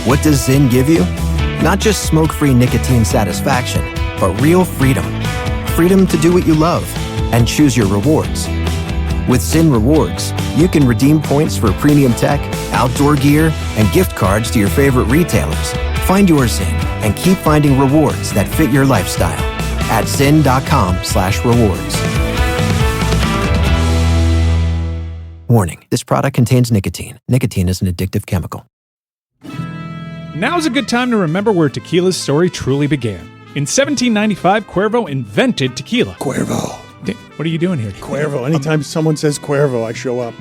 What does Zyn give you? Not just smoke-free nicotine satisfaction, but real freedom. Freedom to do what you love and choose your rewards. With Zyn Rewards, you can redeem points for premium tech, outdoor gear, and gift cards to your favorite retailers. Find your Zyn and keep finding rewards that fit your lifestyle at zyn.com/rewards. Warning, this product contains nicotine. Nicotine is an addictive chemical. Now's a good time to remember where tequila's story truly began. In 1795, Cuervo invented tequila. Cuervo. What are you doing here? Cuervo. Anytime someone says Cuervo, I show up.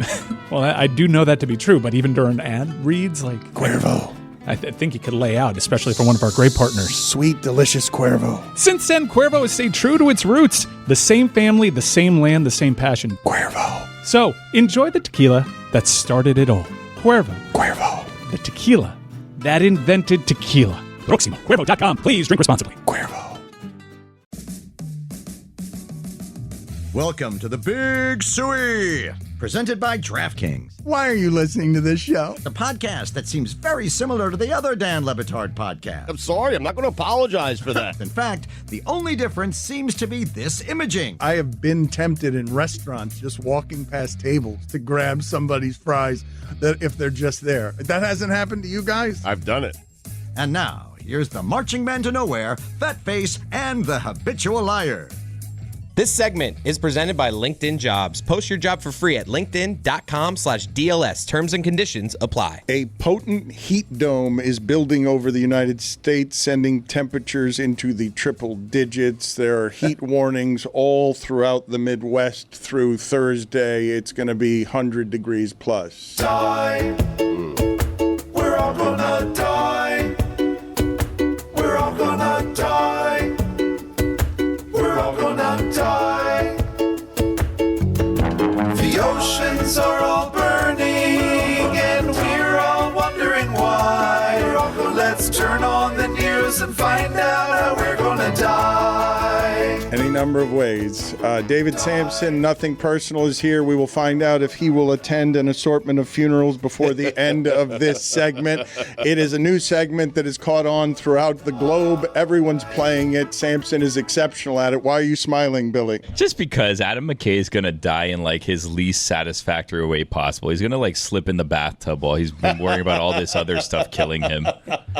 Well, I do know that to be true, but even during ad reads, like... Cuervo. I think you could lay out, especially for one of our great partners. Sweet, delicious Cuervo. Since then, Cuervo has stayed true to its roots. The same family, the same land, the same passion. Cuervo. So, enjoy the tequila that started it all. Cuervo. Cuervo. The tequila that invented tequila. Proximo. Cuervo.com. Please drink responsibly. Cuervo. Welcome to the Big Suey, presented by DraftKings, Why are you listening to this show? the podcast that seems very similar to the other Dan Le Batard podcast. I'm sorry, I'm not going to apologize for that. In fact, the only difference seems to be this imaging. I have been tempted in restaurants just walking past tables to grab somebody's fries that if they're just there. That hasn't happened to you guys? I've done it. And now, here's the marching man to nowhere, Fat Face, and the habitual liar. This segment is presented by LinkedIn Jobs. Post your job for free at linkedin.com/DLS. Terms and conditions apply. A potent heat dome is building over the United States, sending temperatures into the triple digits. There are heat warnings all throughout the Midwest through Thursday. It's going to be 100 degrees plus. Die. We're all gonna die. We're all gonna die. We're all gonna die. The oceans are all burning and we're all wondering why. Let's turn on the news and find out how we're gonna die. Any number of ways. David Samson, Nothing Personal, is here. We will find out if he will attend an assortment of funerals before the end of this segment. It is a new segment that has caught on throughout the globe. Everyone's playing it. Samson is exceptional at it. Why are you smiling, Billy? Just because Adam McKay is going to die in like his least satisfactory way possible. He's going to like slip in the bathtub while he's been worrying about all this other stuff killing him.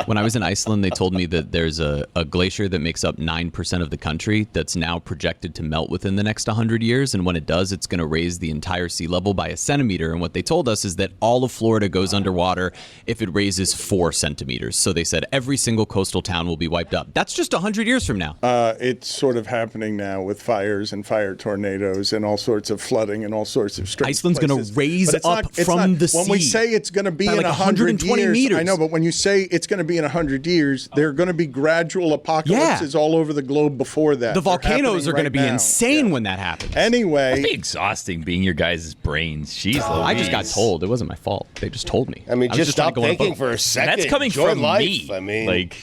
When I was in Iceland, they told me that there's a glacier that makes up 9% of the country that's now projected to melt within the next 100 years. And when it does, it's going to raise the entire sea level by a centimeter. And what they told us is that all of Florida goes underwater if it raises 4 centimeters. So they said every single coastal town will be wiped up. That's just 100 years from now. It's sort of happening now with fires and fire tornadoes and all sorts of flooding and all sorts of strange Iceland's going to raise up from the sea. When we say it's going to be in like 120 years, meters. I know, but when you say it's going to be in 100 years, there are going to be gradual apocalypses all over the globe before that. The volcanoes are going to be insane when that happens. Anyway. It'd be exhausting being your guys' brains. Jeez, I just got told. It wasn't my fault. They just told me. I mean, just stop thinking for a second. That's coming Enjoy from life. me. I mean, like,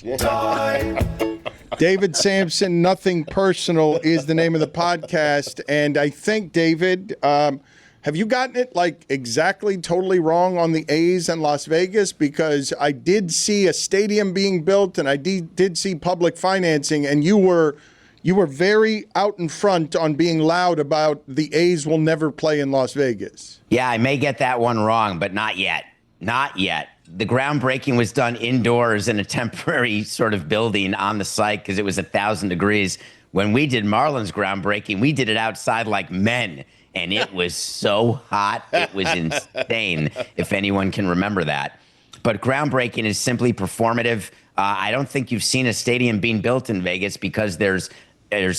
David Samson, Nothing Personal is the name of the podcast. And I think, David, have you gotten it like exactly totally wrong on the A's and Las Vegas? Because I did see a stadium being built and I did see public financing, and you were very out in front on being loud about the A's will never play in Las Vegas. Yeah, I may get that one wrong, but not yet. Not yet. The groundbreaking was done indoors in a temporary sort of building on the site because it was 1,000 degrees. When we did Marlins groundbreaking, we did it outside like men, and it was so hot. It was insane, if anyone can remember that. But groundbreaking is simply performative. I don't think you've seen a stadium being built in Vegas because there's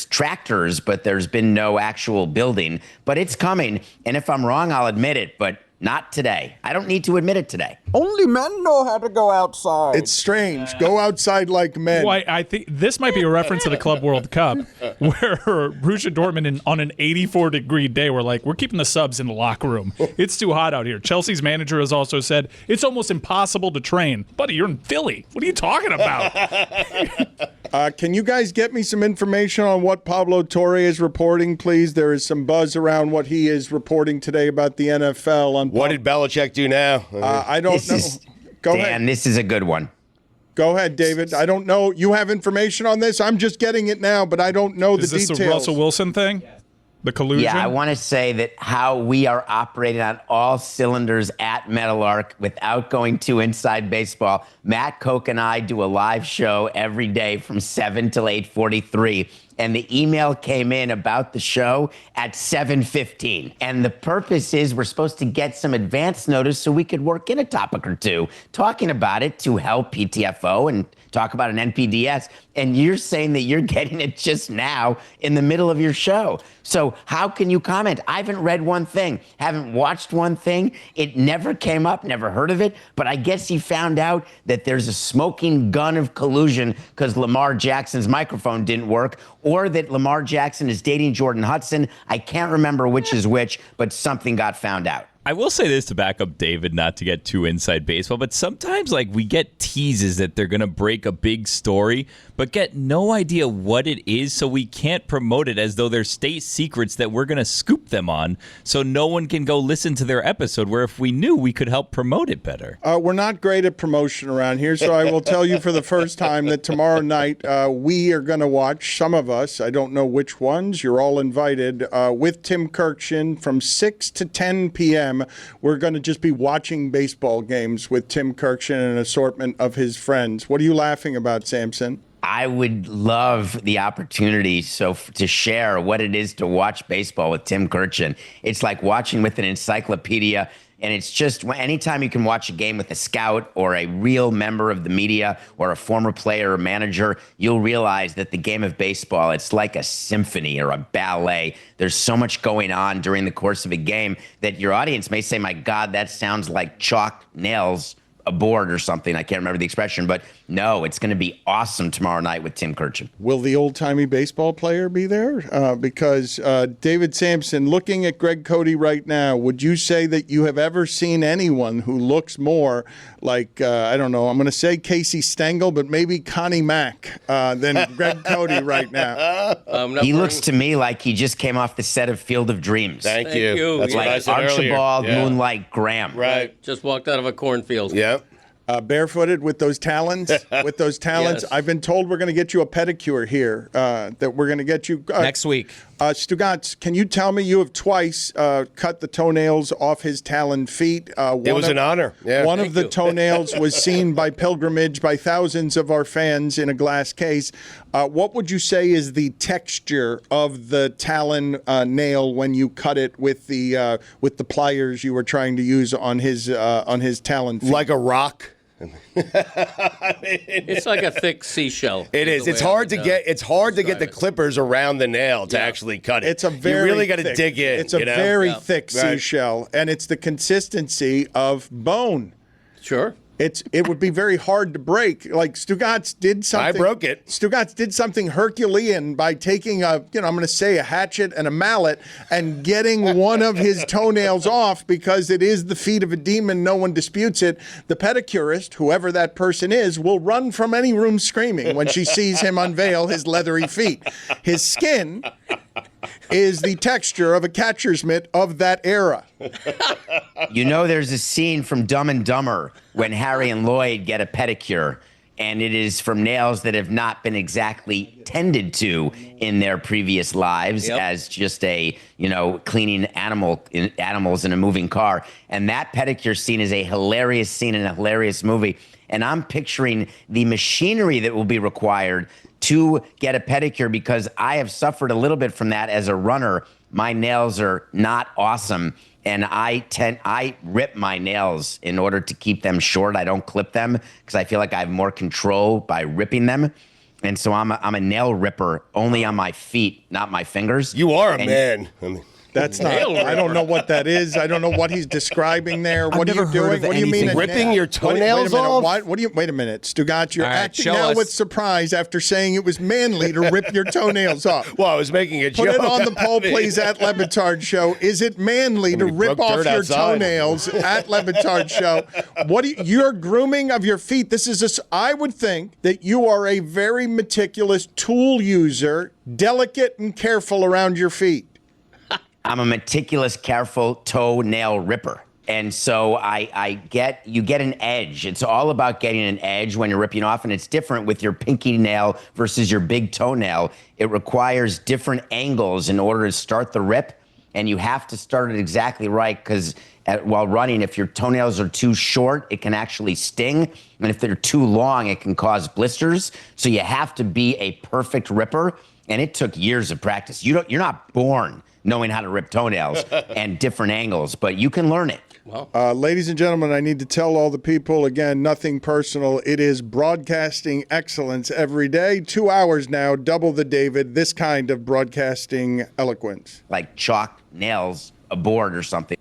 tractors, but there's been no actual building. But it's coming, and if I'm wrong, I'll admit it, but not today. I don't need to admit it today. Only men know how to go outside. It's strange. Go outside like men. Well, I think this might be a reference to the Club World Cup, where Borussia Dortmund on an 84-degree day were like, we're keeping the subs in the locker room. It's too hot out here. Chelsea's manager has also said, it's almost impossible to train. Buddy, you're in Philly. What are you talking about? Can you guys get me some information on what Pablo Torre is reporting, please? There is some buzz around what he is reporting today about the NFL. What did Belichick do now? I don't know. Go ahead. Dan, this is a good one. Go ahead, David. I don't know. You have information on this? I'm just getting it now, but I don't know the details. Is this the Russell Wilson thing? The collusion? Yeah, I want to say that how we are operating on all cylinders at Meadowlark without going too inside baseball. Matt Koch and I do a live show every day from 7 till 8:43. And the email came in about the show at 7:15. And the purpose is we're supposed to get some advance notice so we could work in a topic or two talking about it to help PTFO and talk about an NPDS. And you're saying that you're getting it just now in the middle of your show. So how can you comment? I haven't read one thing, haven't watched one thing. It never came up, never heard of it. But I guess he found out that there's a smoking gun of collusion because Lamar Jackson's microphone didn't work, or that Lamar Jackson is dating Jordan Hudson. I can't remember which is which, but something got found out. I will say this to back up David, not to get too inside baseball, but sometimes like we get teases that they're going to break a big story, but get no idea what it is, so we can't promote it as though they're state secrets that we're going to scoop them on, so no one can go listen to their episode, where if we knew, we could help promote it better. We're not great at promotion around here, so I will tell you for the first time that tomorrow night we are going to watch, some of us, I don't know which ones, you're all invited, with Tim Kirkshin from 6 to 10 p.m. We're going to just be watching baseball games with Tim Kirkshin and an assortment of his friends. What are you laughing about, Samson? I would love the opportunity to share what it is to watch baseball with Tim Kirkshin. It's like watching with an encyclopedia. And it's just anytime you can watch a game with a scout or a real member of the media or a former player or manager, you'll realize that the game of baseball, it's like a symphony or a ballet. There's so much going on during the course of a game that your audience may say, my God, that sounds like chalk nails a board or something. I can't remember the expression, but no, it's going to be awesome tomorrow night with Tim Kirkshin. Will the old-timey baseball player be there? Because David Samson, looking at Greg Cody right now, would you say that you have ever seen anyone who looks more like, I don't know, I'm going to say Casey Stengel, but maybe Connie Mack than Greg Cody right now? He looks to me like he just came off the set of Field of Dreams. Thank you. That's what I like said Archibald earlier. Moonlight Graham. Right. Just walked out of a cornfield. Yeah. Barefooted with those talons. Yes. I've been told we're going to get you a pedicure here. That we're going to get you Next week. Stugotz, can you tell me you have twice cut the toenails off his talon feet? It was an honor. Yeah. One of the toenails was seen by pilgrimage by thousands of our fans in a glass case. What would you say is the texture of the talon nail when you cut it with the pliers you were trying to use on his talon feet? Like a rock. It's like a thick seashell. It is. It's hard to get. It's hard to get the clippers around the nail to actually cut it. It's a very you really got to thick- dig in. It's a you know? very thick Right. seashell, and it's the consistency of bone. Sure. It would be very hard to break. Like Stugotz did something. I broke it. Stugotz did something Herculean by taking I'm going to say a hatchet and a mallet and getting one of his toenails off because it is the feet of a demon. No one disputes it. The pedicurist, whoever that person is, will run from any room screaming when she sees him unveil his leathery feet. His skin is the texture of a catcher's mitt of that era. You know, there's a scene from Dumb and Dumber when Harry and Lloyd get a pedicure, and it is from nails that have not been exactly tended to in their previous lives as just a, cleaning animals in a moving car. And that pedicure scene is a hilarious scene in a hilarious movie. And I'm picturing the machinery that will be required to get a pedicure because I have suffered a little bit from that as a runner. My nails are not awesome. And I rip my nails in order to keep them short. I don't clip them because I feel like I have more control by ripping them. And so I'm a nail ripper only on my feet, not my fingers. You are a man. I mean, That's not. I don't know what that is. I don't know what he's describing there. What are you doing? What do you mean? Ripping your toenails off? off? What do you? Wait a minute, Stugotz. You're All right, acting show now us. with surprise after saying it was manly to rip your toenails off. Well, I was making a Put joke. it on the poll, please, at Le Batard Show. Is it manly to We rip broke off dirt your outside. toenails at Le Batard Show? Your grooming of your feet. This is I would think that you are a very meticulous tool user, delicate and careful around your feet. I'm a meticulous, careful toenail ripper. And so you get an edge. It's all about getting an edge when you're ripping off, and it's different with your pinky nail versus your big toenail. It requires different angles in order to start the rip, and you have to start it exactly right because while running, if your toenails are too short, it can actually sting, and if they're too long, it can cause blisters. So you have to be a perfect ripper, and it took years of practice. You're not born knowing how to rip toenails and different angles, but you can learn it. Well, ladies and gentlemen, I need to tell all the people, again, nothing personal. It is broadcasting excellence every day. 2 hours now, double the David, this kind of broadcasting eloquence. Like chalk nails a board or something.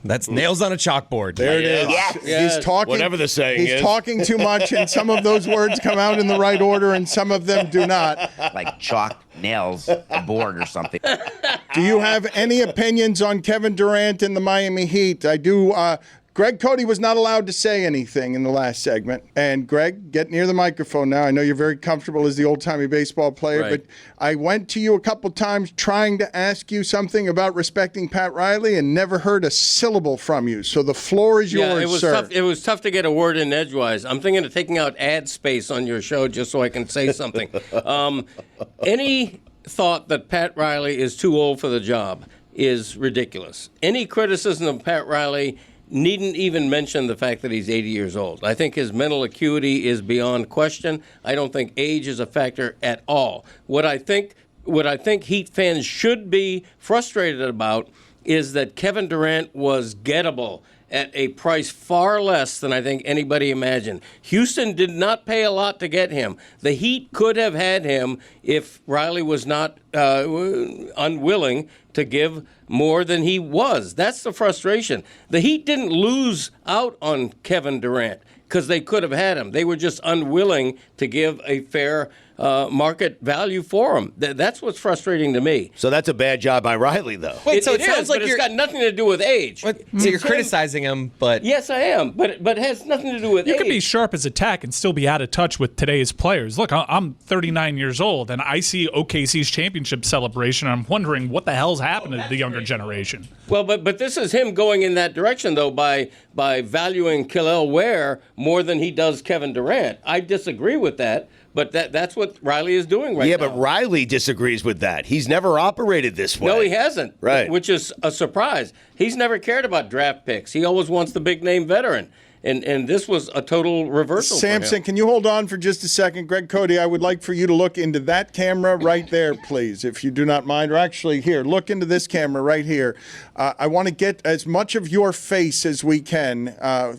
That's nails on a chalkboard. There it is. Yes. He's talking. Whatever the saying he's is. talking too much, and some of those words come out in the right order, and some of them do not. Like chalk nails a board or something. Do you have any opinions on Kevin Durant and the Miami Heat? I do. Greg Cody was not allowed to say anything in the last segment. And Greg, get near the microphone now. I know you're very comfortable as the old-timey baseball player, Right. but I went to you a couple times trying to ask you something about respecting Pat Riley and never heard a syllable from you. So the floor is yours, it was sir. tough. It was tough to get a word in edgewise. I'm thinking of taking out ad space on your show just so I can say something. Any thought that Pat Riley is too old for the job is ridiculous. Any criticism of Pat Riley needn't even mention the fact that he's 80 years old. I think his mental acuity is beyond question. I don't think age is a factor at all. What I think Heat fans should be frustrated about is that Kevin Durant was gettable at a price far less than I think anybody imagined. Houston did not pay a lot to get him. The Heat could have had him if Riley was not unwilling to give more than he was. That's the frustration. The Heat didn't lose out on Kevin Durant because they could have had him. They were just unwilling to give a fair market value for him. That's what's frustrating to me. So that's a bad job by Riley, though. Wait, so it is, sounds like but you're it's got nothing to do with age. So you're criticizing him, but Yes, I am, but it has nothing to do with You age. can be sharp as a tack and still be out of touch with today's players. Look, I'm 39 years old, and I see OKC's championship celebration, and I'm wondering what the hell's happened to the younger generation. Well, but this is him going in that direction, though, by valuing Kel'el Ware more than he does Kevin Durant. I disagree with that, but that's what Riley is doing right now. Yeah, but Riley disagrees with that. He's never operated this way. No, he hasn't. Right. Which is a surprise. He's never cared about draft picks. He always wants the big-name veteran. And this was a total reversal for Samson, him. can you hold on for just a second? Greg Cody, I would like for you to look into that camera right there, please, if you do not mind. Or actually, here, look into this camera right here. I want to get as much of your face as we can.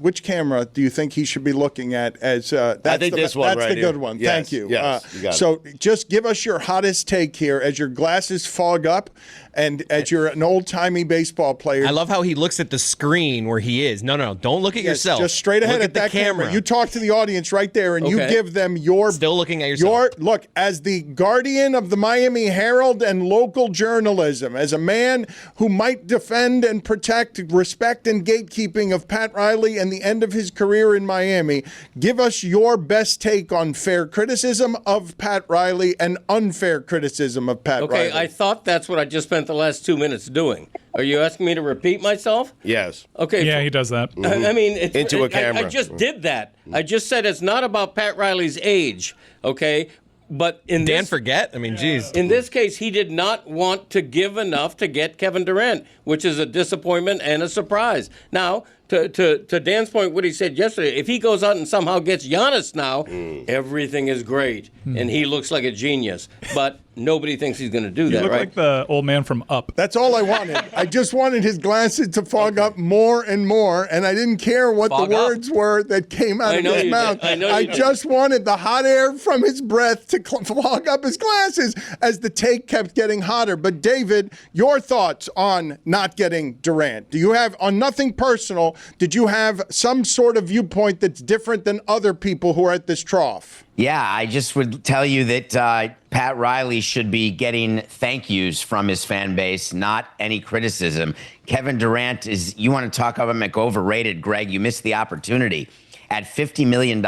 Which camera do you think he should be looking at? I think this one That's right the here. good one. Yes, Thank you. yes, you got it. So just give us your hottest take here as your glasses fog up and as you're an old-timey baseball player. I love how he looks at the screen where he is. No, don't look at Yes, yourself. Just straight ahead Look at that the camera. You talk to the audience right there, and you Okay. give them your Still looking at yourself. Look, as the guardian of the Miami Herald and local journalism, as a man who might defend and protect respect and gatekeeping of Pat Riley and the end of his career in Miami, give us your best take on fair criticism of Pat Riley and unfair criticism of Pat Okay, Riley. I thought that's what I just spent the last 2 minutes doing. Are you asking me to repeat myself? Yes. Okay. Yeah, he does that. I mean, Into a camera. I just did that. I just said it's not about Pat Riley's age, okay? But in Dan this, forget? I mean, geez. in this case, he did not want to give enough to get Kevin Durant, which is a disappointment and a surprise. Now, to Dan's point, what he said yesterday, if he goes out and somehow gets Giannis now, everything is great, and he looks like a genius. But nobody thinks he's going to do You that, look right? like the old man from Up. That's all I wanted. I just wanted his glasses to fog up more and more, and I didn't care what Fog the up. words were that came out I of know his you mouth. did. I know I you did. just wanted the hot air from his breath to fog up his glasses as the take kept getting hotter. But David, your thoughts on not getting Durant? Do you have, on nothing personal, did you have some sort of viewpoint that's different than other people who are at this trough? Yeah, I just would tell you that Pat Riley should be getting thank yous from his fan base, not any criticism. Kevin Durant is, you want to talk about overrated, Greg, you missed the opportunity. At $50 million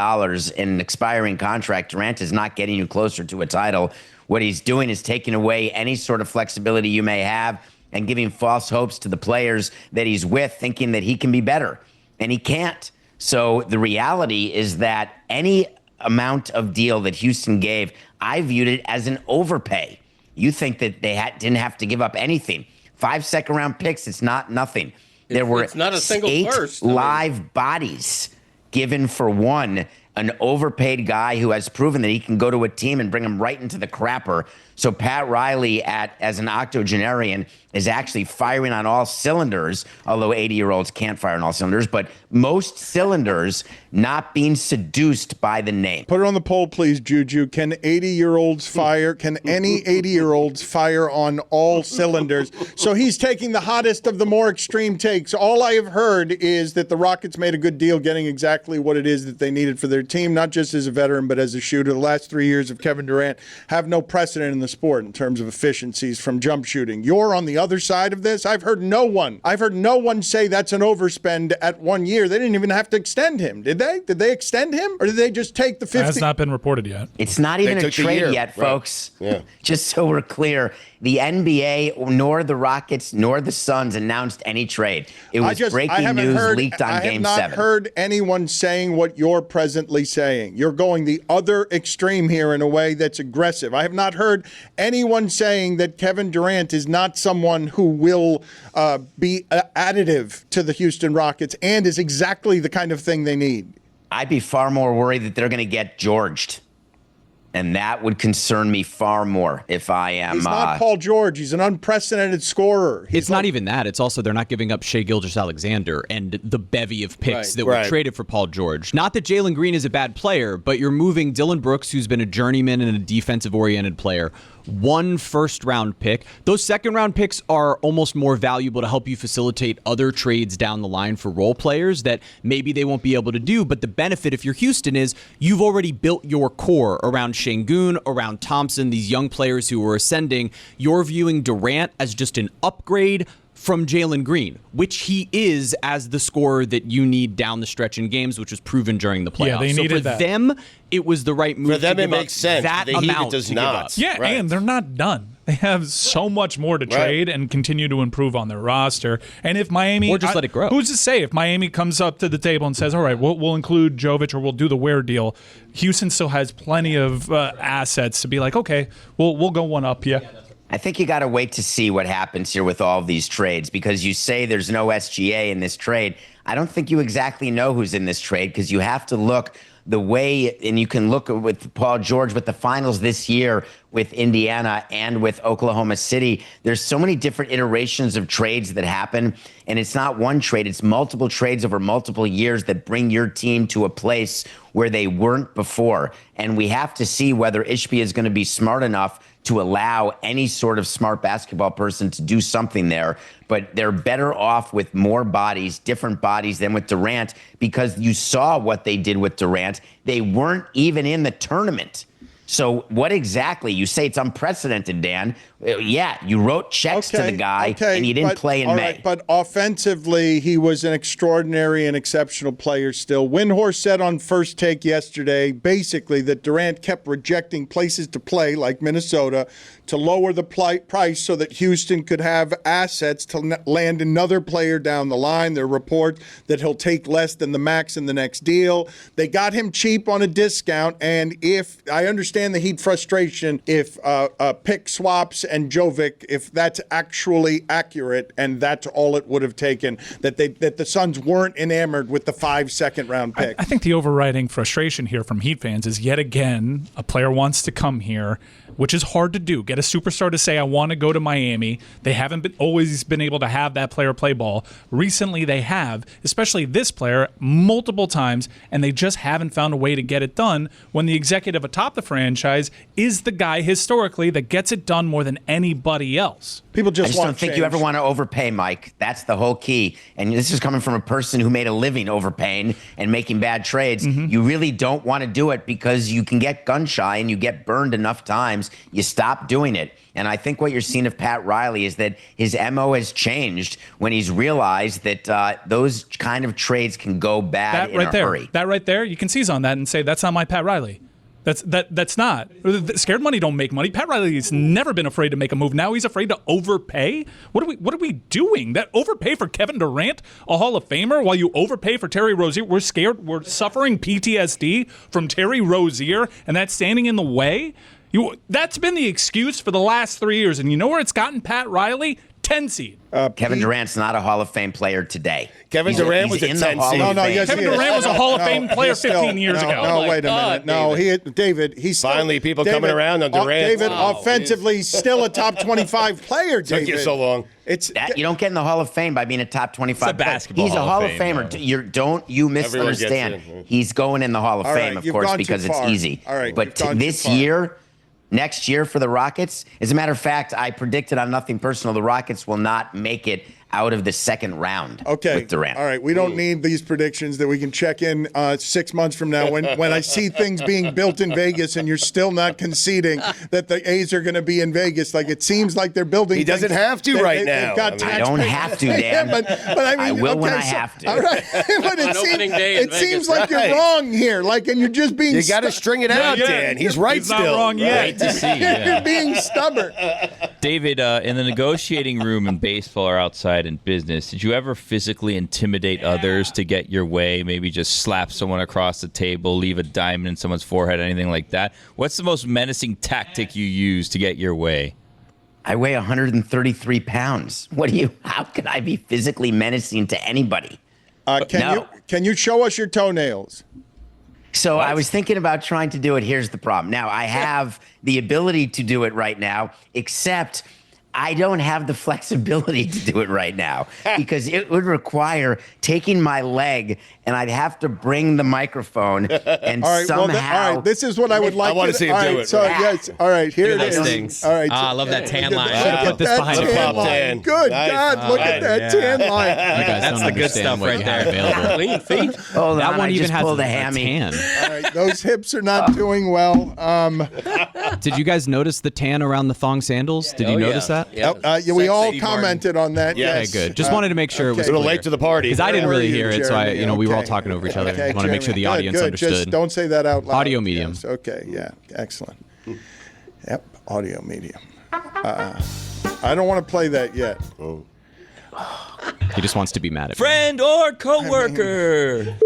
in an expiring contract, Durant is not getting you closer to a title. What he's doing is taking away any sort of flexibility you may have and giving false hopes to the players that he's with, thinking that he can be better, and he can't. So the reality is that any amount of deal that Houston gave, I viewed it as an overpay. You think that they didn't have to give up anything. 5 second-round picks, it's not nothing. There were it's not a single 8 first. live bodies given for one, an overpaid guy who has proven that he can go to a team and bring him right into the crapper. So Pat Riley, as an octogenarian, is actually firing on all cylinders, although 80-year-olds can't fire on all cylinders, but most cylinders, not being seduced by the name. Put it on the poll, please, Juju. Can 80-year-olds fire? Can any 80-year-olds fire on all cylinders? So he's taking the hottest of the more extreme takes. All I have heard is that the Rockets made a good deal getting exactly what it is that they needed for their team, not just as a veteran, but as a shooter. The last 3 years of Kevin Durant have no precedent in the sport in terms of efficiencies from jump shooting. You're on the other side of this. I've heard no one say that's an overspend at 1 year. They didn't even have to extend him, did they? Did they extend him, or did they just take the 50? That has not been reported yet. It's not even a trade yet, folks. Yeah. Just so we're clear, the NBA, nor the Rockets, nor the Suns announced any trade. It was breaking news leaked on Game 7. I have not heard anyone saying what you're presently saying. You're going the other extreme here in a way that's aggressive. I have not heard anyone saying that Kevin Durant is not someone who will be additive to the Houston Rockets and is exactly the kind of thing they need. I'd be far more worried that they're going to get Georged. And that would concern me far more if I am. He's not Paul George. He's an unprecedented scorer. It's not even that. It's also they're not giving up Shai Gilgeous-Alexander and the bevy of picks that were traded for Paul George. Not that Jalen Green is a bad player, but you're moving Dillon Brooks, who's been a journeyman and a defensive-oriented player. 1 first-round pick. Those second-round picks are almost more valuable to help you facilitate other trades down the line for role players that maybe they won't be able to do. But the benefit, if you're Houston, is you've already built your core around Şengün, around Thompson, these young players who are ascending. You're viewing Durant as just an upgrade from Jalen Green, which he is as the scorer that you need down the stretch in games, which was proven during the playoffs. Yeah, they needed that. For them, it was the right move. For them, to it give makes up sense. That The Heat, amount it does to not. give up. Yeah, and they're not done. They have so much more to trade and continue to improve on their roster. And if Miami, or just let it grow. Who's to say if Miami comes up to the table and says, "All right, we'll include Jovic or we'll do the Ware deal," Houston still has plenty of assets to be like, "Okay, we'll go one up." Yeah. I think you got to wait to see what happens here with all of these trades, because you say there's no SGA in this trade. I don't think you exactly know who's in this trade, because you have to look the way, and you can look with Paul George with the finals this year with Indiana and with Oklahoma City. There's so many different iterations of trades that happen, and it's not one trade, it's multiple trades over multiple years that bring your team to a place where they weren't before. And we have to see whether Ishbia is going to be smart enough to allow any sort of smart basketball person to do something there. But they're better off with more bodies, different bodies than with Durant, because you saw what they did with Durant. They weren't even in the tournament. So what exactly? You say it's unprecedented, Dan. Yeah, you wrote checks to the guy, and you didn't play in May. Right, but offensively, he was an extraordinary and exceptional player still. Windhorst said on First Take yesterday, basically, that Durant kept rejecting places to play, like Minnesota, to lower the price so that Houston could have assets to land another player down the line. There are reports that he'll take less than the max in the next deal. They got him cheap on a discount, and if I understand the Heat frustration, if pick swaps and Jovic, if that's actually accurate, and that's all it would have taken, that the Suns weren't enamored with the 5 second-round pick. I think the overriding frustration here from Heat fans is, yet again, a player wants to come here, which is hard to do. Get a superstar to say, I want to go to Miami. They haven't always been able to have that player play ball. Recently they have, especially this player, multiple times, and they just haven't found a way to get it done when the executive atop the franchise is the guy historically that gets it done more than anybody else. People I just don't think you ever want to overpay, Mike. That's the whole key. And this is coming from a person who made a living overpaying and making bad trades. You really don't want to do it, because you can get gun shy and you get burned enough times. You stop doing it. And I think what you're seeing of Pat Riley is that his MO has changed when he's realized that those kind of trades can go bad in a hurry. That right there, you can seize on that and say, that's not my Pat Riley. That's not. Scared money don't make money. Pat Riley's never been afraid to make a move. Now he's afraid to overpay. What are we doing? That overpay for Kevin Durant, a Hall of Famer, while you overpay for Terry Rozier. We're scared. We're suffering PTSD from Terry Rozier, and that's standing in the way. That's been the excuse for the last 3 years. And you know where it's gotten Pat Riley? 10 seed. Kevin Durant's not a Hall of Fame player today. Kevin Durant was a 10 seed. Kevin Durant was a Hall of Fame player 15 years ago. No, wait a minute. No, David, he's finally people coming around on Durant. David, offensively, still a top 25 player. David, took you so long. You don't get in the Hall of Fame by being a top 25. It's a basketball He's a Hall of Fame, Famer. Don't you misunderstand? He's going in the Hall of Fame, of course, because it's easy. All right, but this year. Next year for the Rockets, as a matter of fact, I predicted on Nothing Personal the Rockets will not make it out of the second round with Durant. All right, we don't need these predictions that we can check in 6 months from now when I see things being built in Vegas and you're still not conceding that the A's are going to be in Vegas. Like it seems like they're building. He doesn't have to right now. I don't have to, Dan. but I mean, I will when I have to. All right, but it seems like you're wrong here. Like, and you're just being. You got to string it out, Dan. He's right. He's still. not wrong yet. Great to see. Yeah. You're being stubborn. David, in the negotiating room in baseball or outside in business, did you ever physically intimidate others to get your way? Maybe just slap someone across the table, leave a diamond in someone's forehead, anything like that? What's the most menacing tactic you use to get your way? I weigh 133 pounds. How could I be physically menacing to anybody? Can you show us your toenails? So I was thinking about trying to do it. Here's the problem. Now, I have the ability to do it right now, except I don't have the flexibility to do it right now because it would require taking my leg and I'd have to bring the microphone and somehow. All right, this is what I would like. I want to see him do it. So yes, all right, here it is. Stings. All right, I love that tan line. Put this behind the top 10. Good Nice. God, look at that tan line. You guys That's don't the good understand stuff what right you there. have available. Clean feet. Hold That on, one I even just has pulled a a hammy. tan. All right, those hips are not doing well. Did you guys notice the tan around the thong sandals? Did you notice that? Yeah. We all Sexy commented on that. Yeah. Yes. Okay, good. Just wanted to make sure it was A little clear. late to the party. Because I didn't Where really are you, hear it, so Jeremy? we were all Okay. talking over each other. Okay, Want to make sure the Jeremy. audience Good. understood. Just don't say that out loud. Audio medium. Yes. Okay, yeah, excellent. Yep, audio medium. I don't want to play that yet. He just wants to be mad at me. Friend or coworker?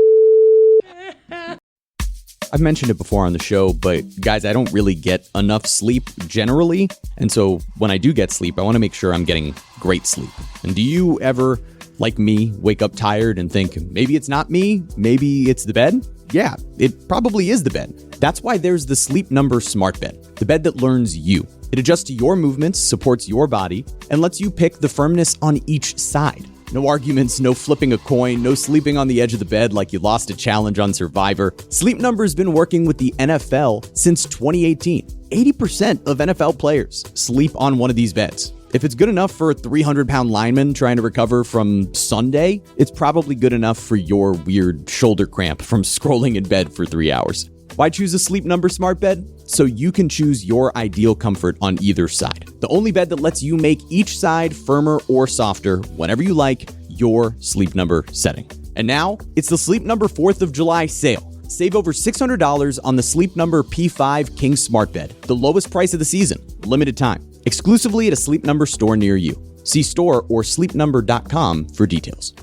I've mentioned it before on the show, but guys, I don't really get enough sleep generally. And so when I do get sleep, I want to make sure I'm getting great sleep. And do you ever, like me, wake up tired and think, maybe it's not me, maybe it's the bed? Yeah, it probably is the bed. That's why there's the Sleep Number Smart Bed, the bed that learns you. It adjusts to your movements, supports your body, and lets you pick the firmness on each side. No arguments, no flipping a coin, no sleeping on the edge of the bed like you lost a challenge on Survivor. Sleep Number's been working with the NFL since 2018. 80% of NFL players sleep on one of these beds. If it's good enough for a 300-pound lineman trying to recover from Sunday, it's probably good enough for your weird shoulder cramp from scrolling in bed for 3 hours. Why choose a Sleep Number Smart Bed? So you can choose your ideal comfort on either side. The only bed that lets you make each side firmer or softer whenever you like your Sleep Number setting. And now, it's the Sleep Number 4th of July sale. Save over $600 on the Sleep Number P5 King Smart Bed, the lowest price of the season, limited time, exclusively at a Sleep Number store near you. See store or sleepnumber.com for details.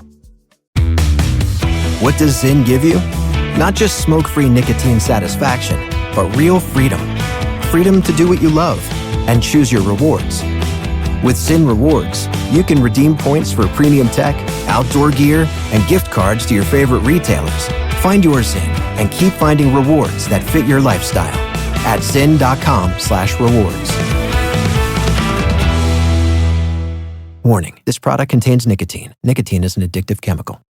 What does Zyn give you? Not just smoke-free nicotine satisfaction, but real freedom. Freedom to do what you love and choose your rewards. With Zyn Rewards, you can redeem points for premium tech, outdoor gear, and gift cards to your favorite retailers. Find your Zyn and keep finding rewards that fit your lifestyle at zyn.com/rewards. Warning, this product contains nicotine. Nicotine is an addictive chemical.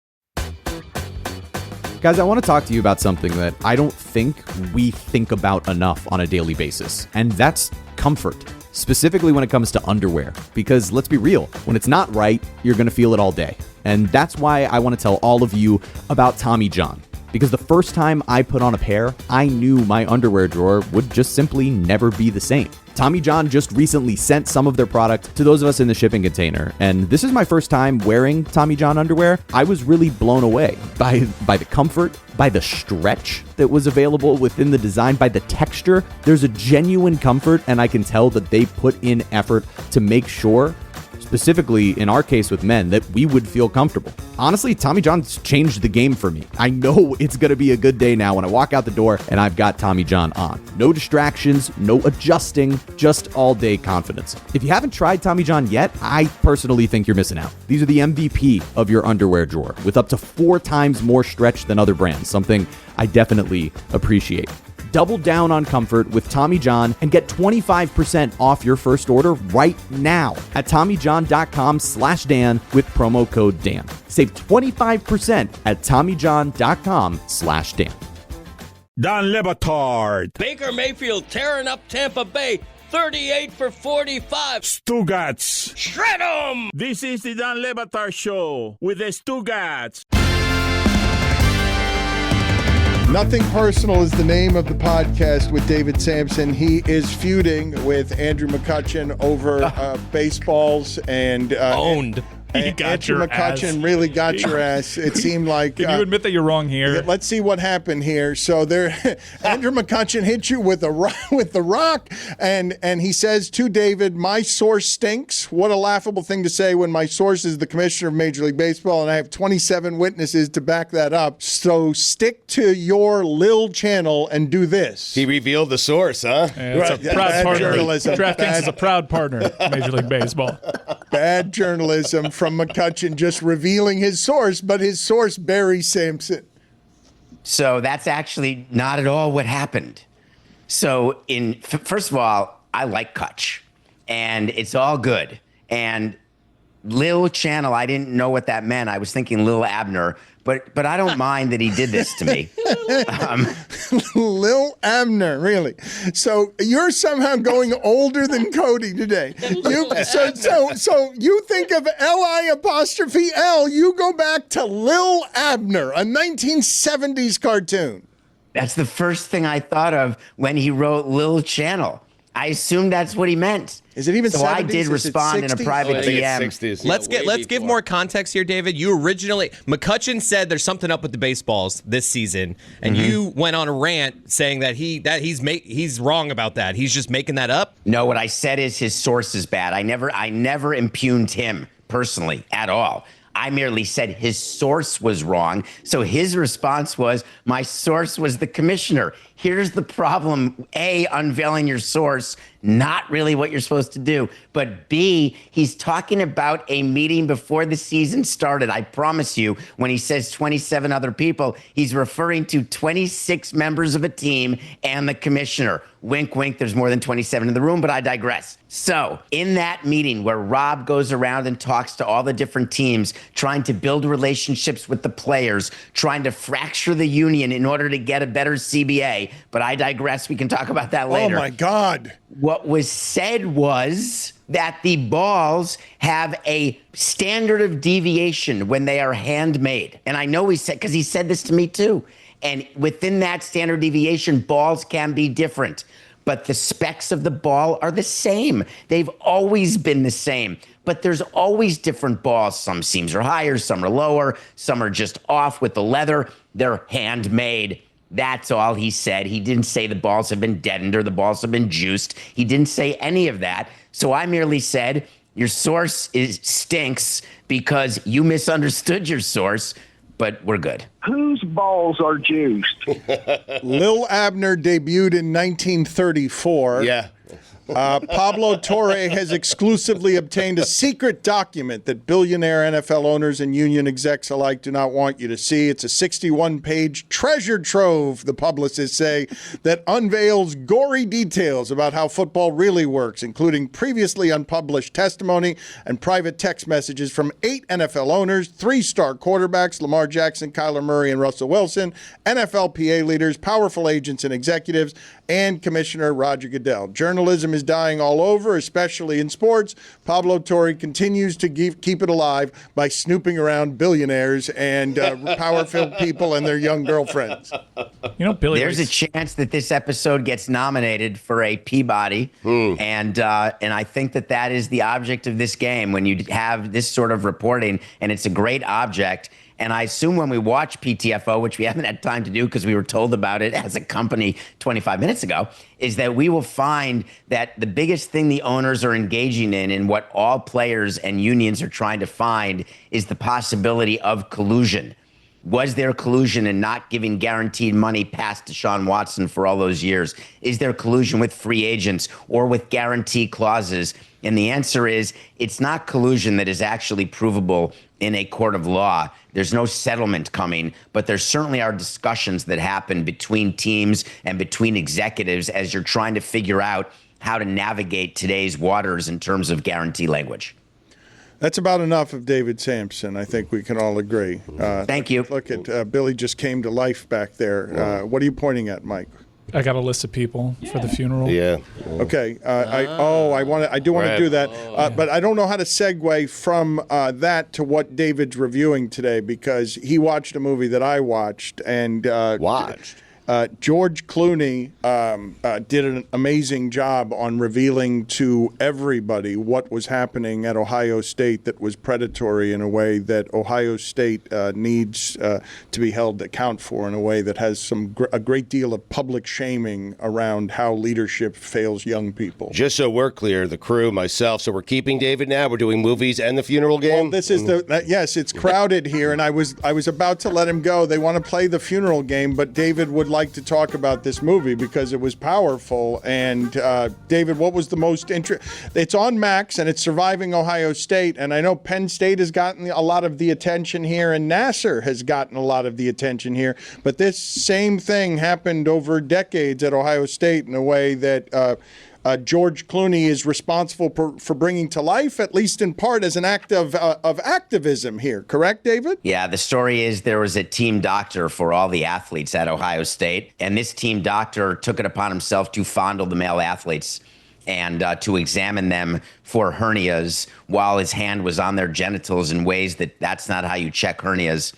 Guys, I want to talk to you about something that I don't think we think about enough on a daily basis, and that's comfort, specifically when it comes to underwear. Because let's be real, when it's not right, you're going to feel it all day. And that's why I want to tell all of you about Tommy John. because the first time I put on a pair, I knew my underwear drawer would just simply never be the same. Tommy John just recently sent some of their product to those of us in the shipping container, and this is my first time wearing Tommy John underwear. I was really blown away by the comfort, by the stretch that was available within the design, by the texture. There's a genuine comfort, and I can tell that they put in effort to make sure, specifically in our case with men, that we would feel comfortable. Honestly, Tommy John's changed the game for me. I know it's going to be a good day now when I walk out the door and I've got Tommy John on. No distractions, no adjusting, just all day confidence. If you haven't tried Tommy John yet, I personally think you're missing out. These are the MVP of your underwear drawer, with up to 4 times more stretch than other brands, something I definitely appreciate. Double down on comfort with Tommy John and get 25% off your first order right now at TommyJohn.com/Dan with promo code Dan. Save 25% at TommyJohn.com/Dan. Don Le Batard. Baker Mayfield tearing up Tampa Bay. 38 for 45. Stugotz. Shred 'em! This is the Don Le Batard Show with the Stugotz. Nothing Personal is the name of the podcast with David Samson. He is feuding with Andrew McCutcheon over baseballs and owned. He got Andrew your McCutcheon ass. really got your ass. It seemed like. Can you admit that you're wrong here? Let's see what happened here. So Andrew McCutcheon hit you with the rock, and he says to David, "My source stinks." What a laughable thing to say when my source is the commissioner of Major League Baseball, and I have 27 witnesses to back that up. So stick to your Lil channel and do this. He revealed the source, huh? Yeah, it's a proud partner. Journalism. DraftKings is a proud partner of Major League Baseball. Bad journalism from McCutcheon, just revealing his source, but his source, Barry Sampson. So that's actually not at all what happened. So first of all, I like Kutch, and it's all good. And Lil Channel, I didn't know what that meant. I was thinking Lil Abner, but I don't mind that he did this to me. Lil Abner, really? So you're somehow going older than Cody today. So you think of L-I''L, you go back to Lil Abner, a 1970s cartoon. That's the first thing I thought of when he wrote Lil Channel. I assumed that's what he meant. Is it even so 70s? I did respond in a private DM. Let's give more context here, David. You originally McCutcheon said there's something up with the baseballs this season, and you went on a rant saying that he's wrong about that. He's just making that up. No, what I said is his source is bad. I never impugned him personally at all. I merely said his source was wrong. So his response was, my source was the commissioner. Here's the problem. A, unveiling your source, not really what you're supposed to do. But B, he's talking about a meeting before the season started. I promise you, when he says 27 other people, he's referring to 26 members of a team and the commissioner. Wink, wink, there's more than 27 in the room, but I digress. So in that meeting where Rob goes around and talks to all the different teams, trying to build relationships with the players, trying to fracture the union in order to get a better CBA, but I digress. We can talk about that later. Oh, my God. What was said was that the balls have a standard of deviation when they are handmade. And I know he said, because he said this to me too. And within that standard deviation, balls can be different. But the specs of the ball are the same. They've always been the same. But there's always different balls. Some seams are higher, some are lower, some are just off with the leather. They're handmade. That's all he said. He didn't say the balls have been deadened or the balls have been juiced. He didn't say any of that. So I merely said, your source stinks because you misunderstood your source, but we're good. Whose balls are juiced? Lil Abner debuted in 1934. Yeah. Pablo Torre has exclusively obtained a secret document that billionaire NFL owners and union execs alike do not want you to see. It's a 61-page treasure trove, the publicists say, that unveils gory details about how football really works, including previously unpublished testimony and private text messages from 8 NFL owners, 3-star quarterbacks, Lamar Jackson, Kyler Murray, and Russell Wilson, NFLPA leaders, powerful agents and executives, and Commissioner Roger Goodell. Journalism freedom is dying all over, especially in sports. Pablo Torre continues to keep it alive by snooping around billionaires and power-filled people and their young girlfriends. Billy. There's a chance that this episode gets nominated for a Peabody, and I think that is the object of this game. When you have this sort of reporting, and it's a great object. And I assume when we watch PTFO, which we haven't had time to do because we were told about it as a company 25 minutes ago, is that we will find that the biggest thing the owners are engaging in and what all players and unions are trying to find is the possibility of collusion. Was there collusion in not giving guaranteed money past Deshaun Watson for all those years? Is there collusion with free agents or with guarantee clauses? And the answer is it's not collusion that is actually provable in a court of law. There's no settlement coming, but there certainly are discussions that happen between teams and between executives as you're trying to figure out how to navigate today's waters in terms of guarantee language. That's about enough of David Samson. I think we can all agree. Thank you. Look at Billy just came to life back there. What are you pointing at, Mike? I got a list of people for the funeral. Yeah. Okay. I do want to do that, but I don't know how to segue from that to what David's reviewing today because he watched a movie that I watched and George Clooney did an amazing job on revealing to everybody what was happening at Ohio State that was predatory in a way that Ohio State needs to be held to account for in a way that has a great deal of public shaming around how leadership fails young people. Just so we're clear, the crew, myself, so we're keeping David now. We're doing movies and the funeral game. Well, this is yes, it's crowded here, and I was about to let him go. They want to play the funeral game, but David would like to talk about this movie because it was powerful. And David, what was the most it's on Max and it's surviving Ohio State, and I know Penn State has gotten a lot of the attention here and Nasser has gotten a lot of the attention here, but this same thing happened over decades at Ohio State in a way that George Clooney is responsible for bringing to life, at least in part, as an act of activism here. Correct, David? Yeah, the story is there was a team doctor for all the athletes at Ohio State, and this team doctor took it upon himself to fondle the male athletes and to examine them for hernias while his hand was on their genitals in ways that's not how you check hernias.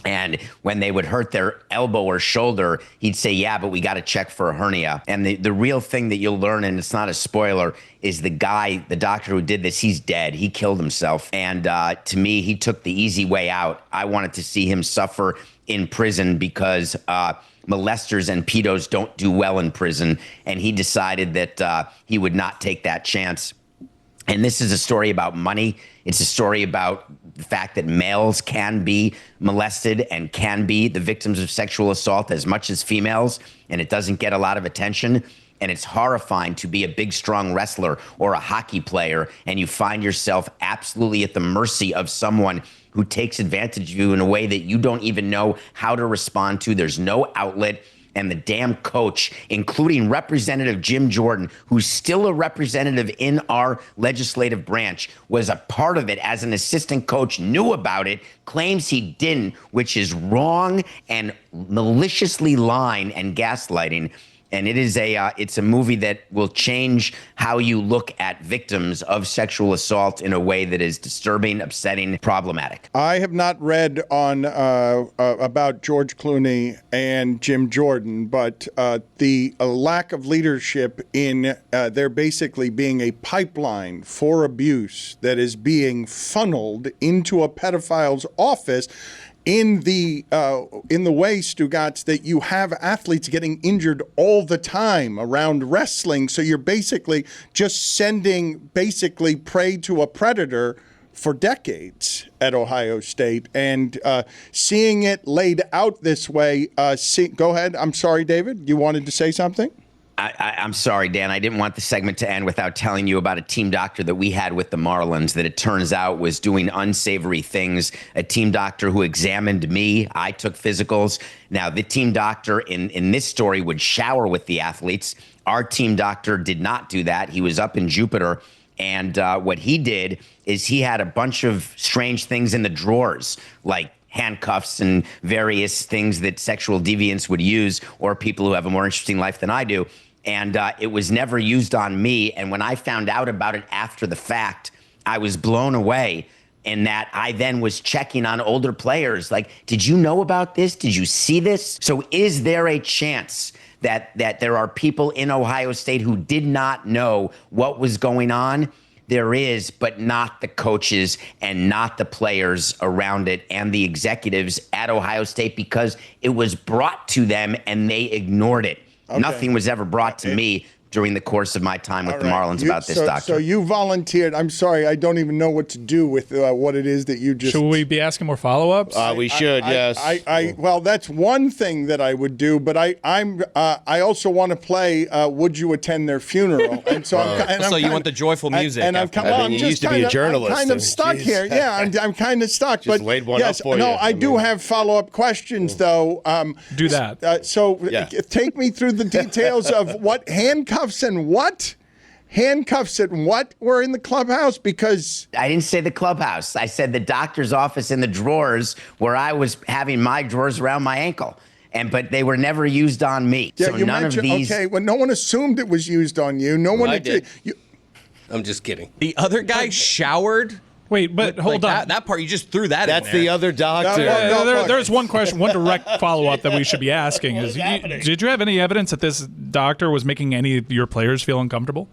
And when they would hurt their elbow or shoulder, he'd say, yeah, but we got to check for a hernia. And the real thing that you'll learn, and it's not a spoiler, is the doctor who did this, he's dead. He killed himself. And to me, he took the easy way out. I wanted to see him suffer in prison because molesters and pedos don't do well in prison. And he decided that he would not take that chance. And this is a story about money. It's a story about the fact that males can be molested and can be the victims of sexual assault as much as females, and it doesn't get a lot of attention. And it's horrifying to be a big, strong wrestler or a hockey player, and you find yourself absolutely at the mercy of someone who takes advantage of you in a way that you don't even know how to respond to. There's no outlet. And the damn coach, including Representative Jim Jordan, who's still a representative in our legislative branch, was a part of it as an assistant coach, knew about it, claims he didn't, which is wrong and maliciously lying and gaslighting. And it's a movie that will change how you look at victims of sexual assault in a way that is disturbing, upsetting, problematic. I have not read on about George Clooney and Jim Jordan, but the lack of leadership in there basically being a pipeline for abuse that is being funneled into a pedophile's office. In the way, Stugotz, that you have athletes getting injured all the time around wrestling, so you're basically just sending prey to a predator for decades at Ohio State, and seeing it laid out this way. Go ahead. I'm sorry, David. You wanted to say something? I'm sorry, Dan. I didn't want the segment to end without telling you about a team doctor that we had with the Marlins that it turns out was doing unsavory things. A team doctor who examined me. I took physicals. Now, the team doctor in this story would shower with the athletes. Our team doctor did not do that. He was up in Jupiter. And what he did is he had a bunch of strange things in the drawers, like handcuffs and various things that sexual deviants would use, or people who have a more interesting life than I do. And it was never used on me. And when I found out about it after the fact, I was blown away in that I then was checking on older players. Like, did you know about this? Did you see this? So is there a chance that there are people in Ohio State who did not know what was going on? There is, but not the coaches and not the players around it and the executives at Ohio State, because it was brought to them and they ignored it. Okay. Nothing was ever brought to me during the course of my time with the Marlins about this doctor. So you volunteered. I'm sorry, I don't even know what to do with what it is that you just... Should we be asking more follow-ups? We should, yes. Well, that's one thing that I would do, but I also want to play Would You Attend Their Funeral? And so you want the joyful music. And I'm used to be a journalist. I'm kind of stuck here. Yeah, I'm kind of stuck. Just but laid one up for you. I do have follow-up questions, though. Do that. Take me through the details of what handcuffs and what were in the clubhouse, because I didn't say the clubhouse. I said the doctor's office in the drawers where I was having my drawers around my ankle. But they were never used on me. Yeah, so none of these. Okay, well, no one assumed it was used on you. No one. I did. I'm just kidding. The other guy showered. Wait, but hold on. That part, you just threw that That's in there. the other doctor. There's one question, one direct follow-up that we should be asking is, did you have any evidence that this doctor was making any of your players feel uncomfortable?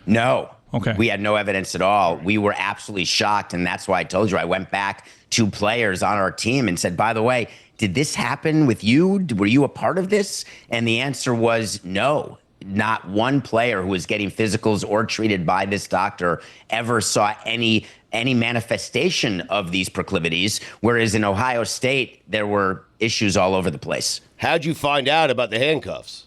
No. Okay. We had no evidence at all. We were absolutely shocked, and that's why I told you I went back to players on our team and said, by the way, did this happen with you? Were you a part of this? And the answer was no. Not one player who was getting physicals or treated by this doctor ever saw any manifestation of these proclivities, whereas in Ohio State, there were issues all over the place. How'd you find out about the handcuffs?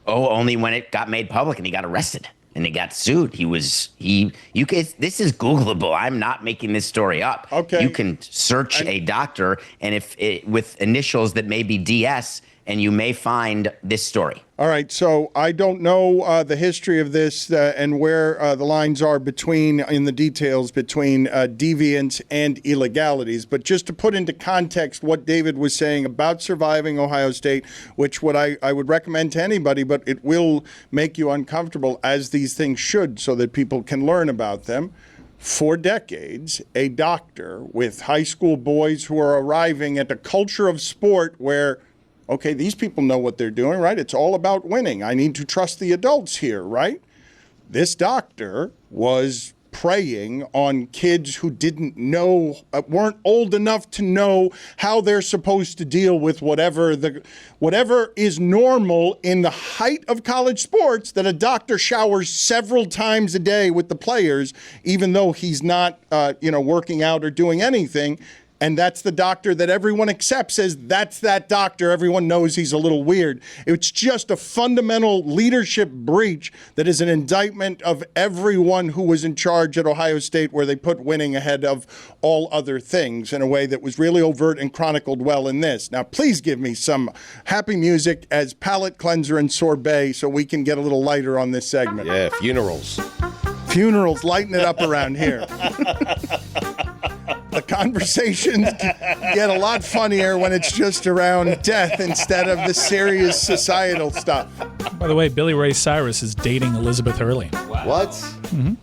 Oh, only when it got made public and he got arrested and he got sued. This is Googleable. I'm not making this story up. Okay. You can search a doctor and with initials that may be DS, and you may find this story. All right, so I don't know the history of this and where the lines are in the details between deviance and illegalities, but just to put into context what David was saying about surviving Ohio State, which I would recommend to anybody, but it will make you uncomfortable, as these things should, so that people can learn about them. For decades, a doctor with high school boys who are arriving at a culture of sport where, okay, these people know what they're doing, right? It's all about winning. I need to trust the adults here, right? This doctor was preying on kids who didn't know, weren't old enough to know how they're supposed to deal with whatever is normal in the height of college sports, that a doctor showers several times a day with the players, even though he's not, working out or doing anything. And that's the doctor that everyone accepts as that's that doctor. Everyone knows he's a little weird. It's just a fundamental leadership breach that is an indictment of everyone who was in charge at Ohio State, where they put winning ahead of all other things in a way that was really overt and chronicled well in this. Now, please give me some happy music as palate cleanser and sorbet so we can get a little lighter on this segment. Yeah, funerals. Funerals, lighten it up around here. The conversations get a lot funnier when it's just around death instead of the serious societal stuff. By the way, Billy Ray Cyrus is dating Elizabeth Hurley. Wow. What? Mm-hmm.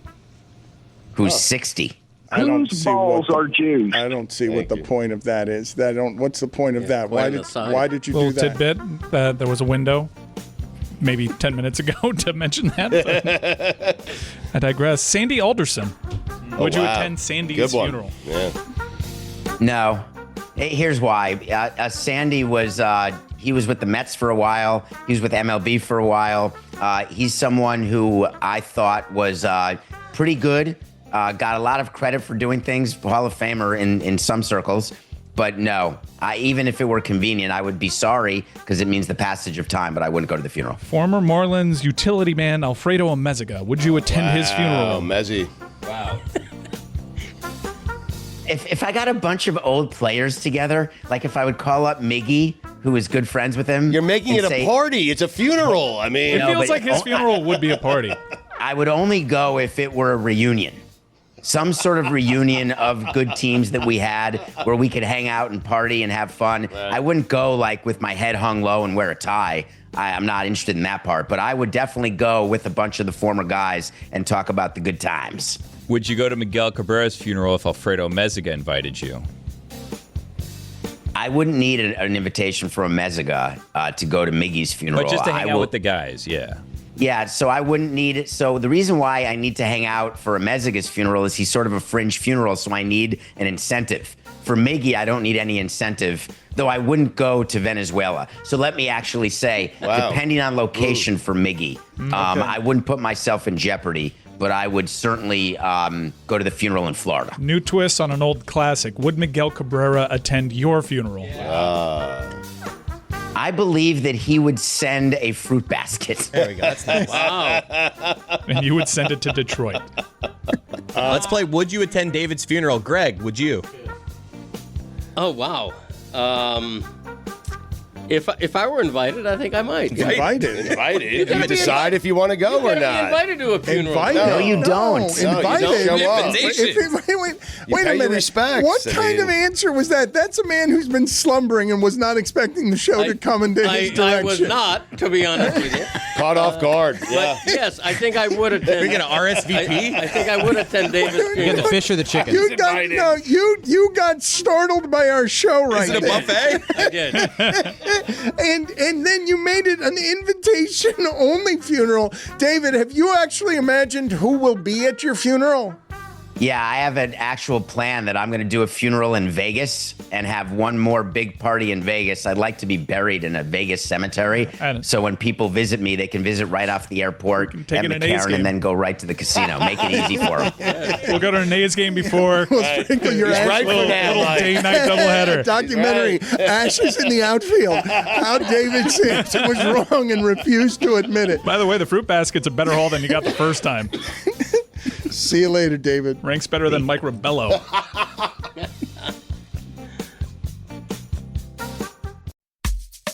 Who's 60? Whose balls are juiced? I don't see what the point of that is. What's the point of that? Why did you do that? Little tidbit. There was a window maybe 10 minutes ago to mention that. I digress. Sandy Alderson. Would you attend Sandy's funeral? Yeah. No. Here's why. Sandy was he was with the Mets for a while. He was with MLB for a while. He's someone who I thought was pretty good. Got a lot of credit for doing things, Hall of Famer in some circles. But no, even if it were convenient, I would be sorry because it means the passage of time, but I wouldn't go to the funeral. Former Marlins utility man Alfredo Amezaga. Would you attend his funeral? Mezzi. Wow. If I got a bunch of old players together, like if I would call up Miggy, who was good friends with him. You're making it a party. It's a funeral. I mean, it feels like his funeral would be a party. I would only go if it were a reunion. Some sort of reunion of good teams that we had where we could hang out and party and have fun. Right. I wouldn't go like with my head hung low and wear a tie. I'm not interested in that part. But I would definitely go with a bunch of the former guys and talk about the good times. Would you go to Miguel Cabrera's funeral if Alfredo Meziga invited you? I wouldn't need an invitation from Meziga to go to Miggy's funeral. But just to hang out with the guys, yeah. Yeah, so I wouldn't need it. So the reason why I need to hang out for a Meziga's funeral is he's sort of a fringe funeral, so I need an incentive. For Miggy, I don't need any incentive, though I wouldn't go to Venezuela. So let me actually say, depending on location for Miggy, I wouldn't put myself in jeopardy, but I would certainly go to the funeral in Florida. New twist on an old classic. Would Miguel Cabrera attend your funeral? I believe that he would send a fruit basket. There we go. That's nice. Wow. And you would send it to Detroit. Let's play Would You Attend David's Funeral? Greg, would you? Oh, wow. If I were invited, I think I might. Invited. You decide if you want to go or not. Invited to a funeral. No, you don't. Invited. You don't show up. Wait a minute. Respects. What kind of answer was that? That's a man who's been slumbering and was not expecting the show to come into his direction. I was not, to be honest with you. Caught off guard. But yes, I think I would attend. We're going to RSVP? I think I would attend David's funeral. You get the fish or the chicken? You got startled by our show right Is it a buffet? I did. And then you made it an invitation-only funeral. David, have you actually imagined who will be at your funeral? Yeah, I have an actual plan that I'm going to do a funeral in Vegas and have one more big party in Vegas. I'd like to be buried in a Vegas cemetery. So when people visit me, they can visit right off the airport, have the Karen, and then go right to the casino. Make it easy for them. We'll go to an A's game before. We'll sprinkle your ashes. Little day-night doubleheader. Documentary, Ashes in the Outfield. How David Samson was wrong and refused to admit it. By the way, the fruit basket's a better haul than you got the first time. See you later, David. Ranks better than Mike Rebello.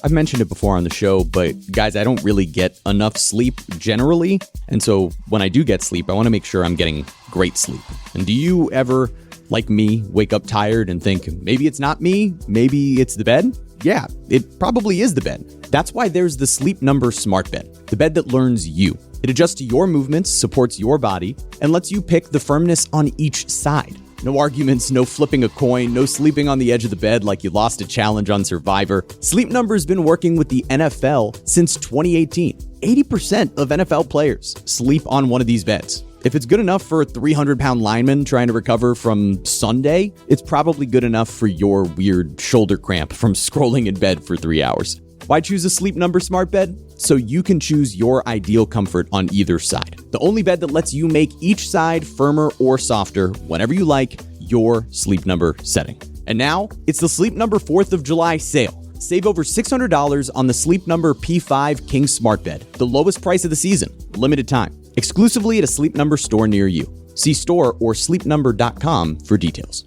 I've mentioned it before on the show, but guys, I don't really get enough sleep generally. And so when I do get sleep, I want to make sure I'm getting great sleep. And do you ever, like me, wake up tired and think, maybe it's not me, maybe it's the bed? Yeah, it probably is the bed. That's why there's the Sleep Number Smart Bed, the bed that learns you. It adjusts to your movements, supports your body, and lets you pick the firmness on each side. No arguments, no flipping a coin, no sleeping on the edge of the bed like you lost a challenge on Survivor. Sleep Number's been working with the NFL since 2018. 80% of NFL players sleep on one of these beds. If it's good enough for a 300-pound lineman trying to recover from Sunday, it's probably good enough for your weird shoulder cramp from scrolling in bed for 3 hours. Why choose a Sleep Number Smart Bed? So you can choose your ideal comfort on either side. The only bed that lets you make each side firmer or softer whenever you like, your Sleep Number setting. And now, it's the Sleep Number 4th of July sale. Save over $600 on the Sleep Number P5 King Smart Bed, the lowest price of the season, limited time, exclusively at a Sleep Number store near you. See store or sleepnumber.com for details.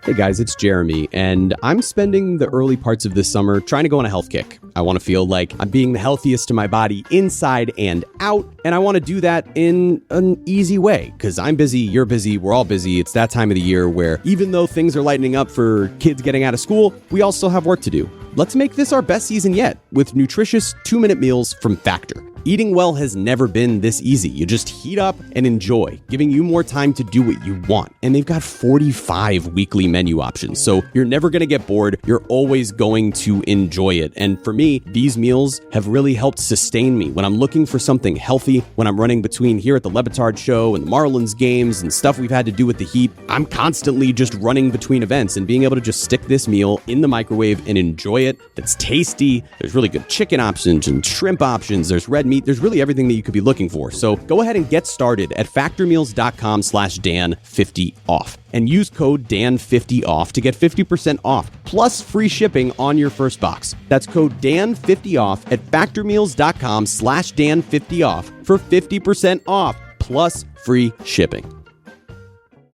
Hey guys, it's Jeremy, and I'm spending the early parts of this summer trying to go on a health kick. I want to feel like I'm being the healthiest to my body inside and out, and I want to do that in an easy way, because I'm busy, you're busy, we're all busy. It's that time of the year where even though things are lightening up for kids getting out of school, we all still have work to do. Let's make this our best season yet with nutritious 2-minute meals from Factor. Eating well has never been this easy. You just heat up and enjoy, giving you more time to do what you want. And they've got 45 weekly menu options, so you're never going to get bored. You're always going to enjoy it. And for me, these meals have really helped sustain me when I'm looking for something healthy, when I'm running between here at the Batard show and the Marlins games and stuff we've had to do with the heat. I'm constantly just running between events, and being able to just stick this meal in the microwave and enjoy it, that's tasty. There's really good chicken options and shrimp options. There's red meat. There's really everything that you could be looking for. So go ahead and get started at factormeals.com/Dan50off and use code Dan50off to get 50% off plus free shipping on your first box. That's code Dan50off at factormeals.com/Dan50off for 50% off plus free shipping.